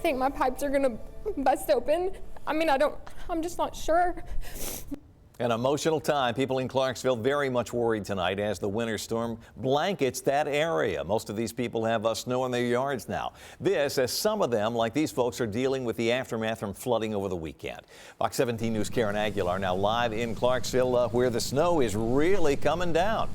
think my pipes are gonna bust open. I mean, I'm just not sure. An emotional time. People in Clarksville very much worried tonight as the winter storm blankets that area. Most of these people have snow in their yards now. This as some of them, like these folks, are dealing with the aftermath from flooding over the weekend. Fox 17 News' Karen Aguilar now live in Clarksville where the snow is really coming down.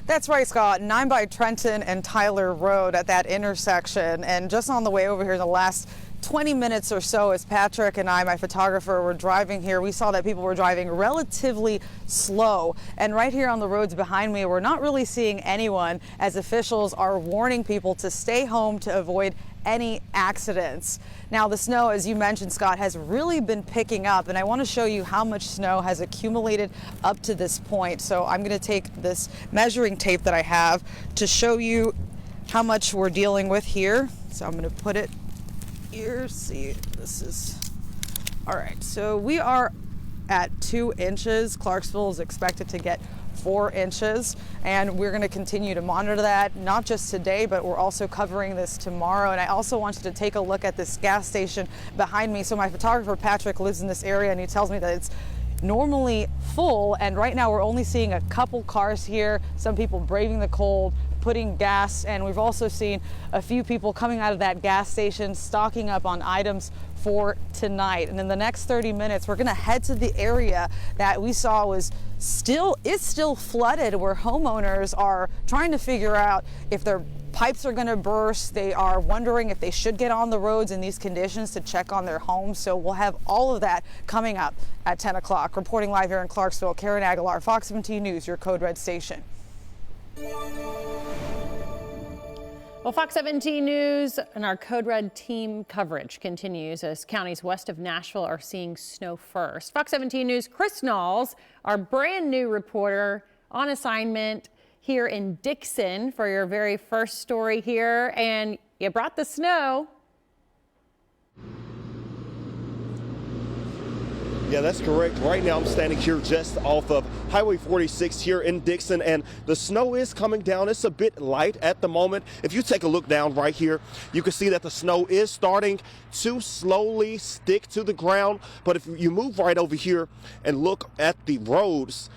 That's right, Scott. And I'm by Trenton and Tyler Road at that intersection. And just on the way over here in the last 20 minutes or so, as Patrick and I, my photographer, were driving here, we saw that people were driving relatively slow. And right here on the roads behind me, we're not really seeing anyone, as officials are warning people to stay home to avoid any accidents. Now, the snow, as you mentioned, Scott, has really been picking up, and I want to show you how much snow has accumulated up to this point. So I'm going to take this measuring tape that I have to show you how much we're dealing with here. So I'm going to put it here. See, this is all right. So we are at 2 inches. Clarksville is expected to get 4 inches, and we're going to continue to monitor that, not just today, but we're also covering this tomorrow. And I also want you to take a look at this gas station behind me. So my photographer Patrick lives in this area, and he tells me that it's normally full, and right now we're only seeing a couple cars here, some people braving the cold, putting gas, and we've also seen a few people coming out of that gas station stocking up on items for tonight. And in the next 30 minutes, we're going to head to the area that we saw is still flooded, where homeowners are trying to figure out if their pipes are going to burst. They are wondering if they should get on the roads in these conditions to check on their homes. So we'll have all of that coming up at 10 o'clock. Reporting live here in Clarksville, Karen Aguilar, Fox 17 News, your Code Red station. Well, Fox 17 News and our Code Red team coverage continues as counties west of Nashville are seeing snow first. Fox 17 News' Chris Knowles, our brand new reporter on assignment here in Dickson for your very first story here, and you brought the snow. Yeah, that's correct. Right now I'm standing here just off of Highway 46 here in Dickson, and the snow is coming down. It's a bit light at the moment. If you take a look down right here, you can see that the snow is starting to slowly stick to the ground. But if you move right over here and look at the roads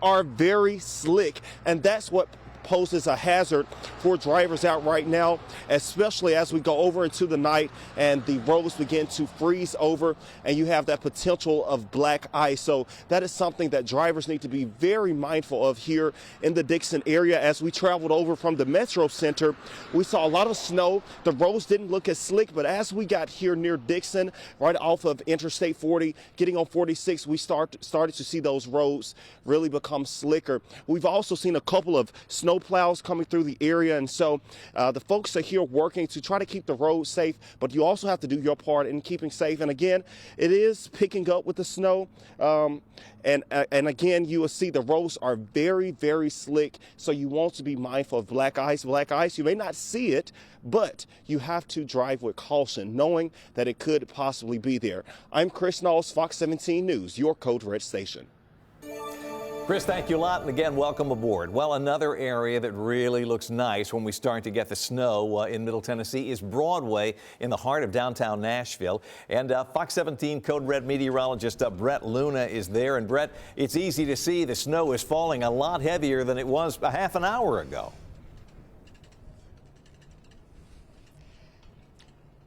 are very slick, and that's what poses a hazard for drivers out right now, especially as we go over into the night and the roads begin to freeze over and you have that potential of black ice. So that is something that drivers need to be very mindful of here in the Dickson area. As we traveled over from the Metro Center, we saw a lot of snow. The roads didn't look as slick, but as we got here near Dickson, right off of Interstate 40, getting on 46, we started to see those roads really become slicker. We've also seen a couple of snow plows coming through the area, and so the folks are here working to try to keep the roads safe, but you also have to do your part in keeping safe. And again, it is picking up with the snow, and again, you will see the roads are very, very slick, so you want to be mindful of black ice. You may not see it, but you have to drive with caution, knowing that it could possibly be there. I'm Chris Knowles, Fox 17 News, your Code Red station. Chris, thank you a lot, and again, welcome aboard. Well, another area that really looks nice when we start to get the snow in Middle Tennessee is Broadway in the heart of downtown Nashville. And Fox 17 Code Red meteorologist Brett Luna is there. And Brett, it's easy to see the snow is falling a lot heavier than it was a half an hour ago.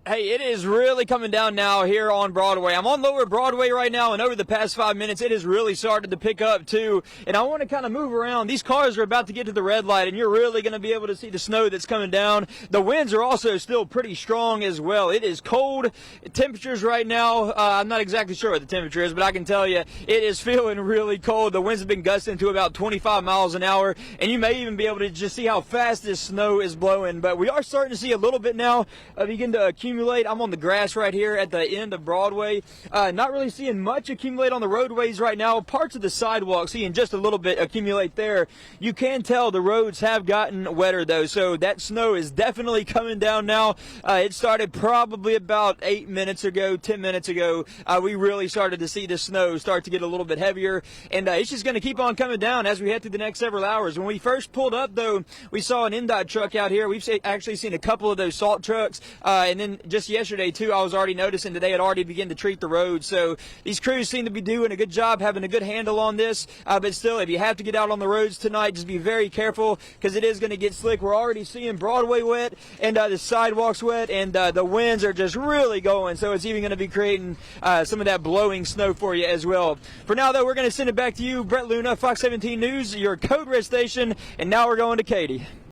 Hey, it is really coming down now here on Broadway. I'm on Lower Broadway right now, and over the past 5 minutes, it has really started to pick up, too. And I want to kind of move around. These cars are about to get to the red light, and you're really going to be able to see the snow that's coming down. The winds are also still pretty strong as well. It is cold. Temperatures right now, I'm not exactly sure what the temperature is, but I can tell you it is feeling really cold. The winds have been gusting to about 25 miles an hour, and you may even be able to just see how fast this snow is blowing. But we are starting to see a little bit now begin to accumulate accumulate. I'm on the grass right here at the end of Broadway. Not really seeing much accumulate on the roadways right now. Parts of the sidewalk, seeing just a little bit accumulate there. You can tell the roads have gotten wetter though, so that snow is definitely coming down now. It started probably about 8 minutes ago, 10 minutes ago. We really started to see the snow start to get a little bit heavier, and it's just going to keep on coming down as we head through the next several hours. When we first pulled up though, we saw an NDOT truck out here. We've actually seen a couple of those salt trucks, and then just yesterday too, I was already noticing that they had already begun to treat the road. So these crews seem to be doing a good job, having a good handle on this, but still, if you have to get out on the roads tonight, just be very careful because it is going to get slick. We're already seeing Broadway wet and the sidewalks wet, and the winds are just really going, so it's even going to be creating some of that blowing snow for you as well. For now though, we're going to send it back to you, Brett Luna, Fox 17 News, your Code Red station, and now we're going to Katie.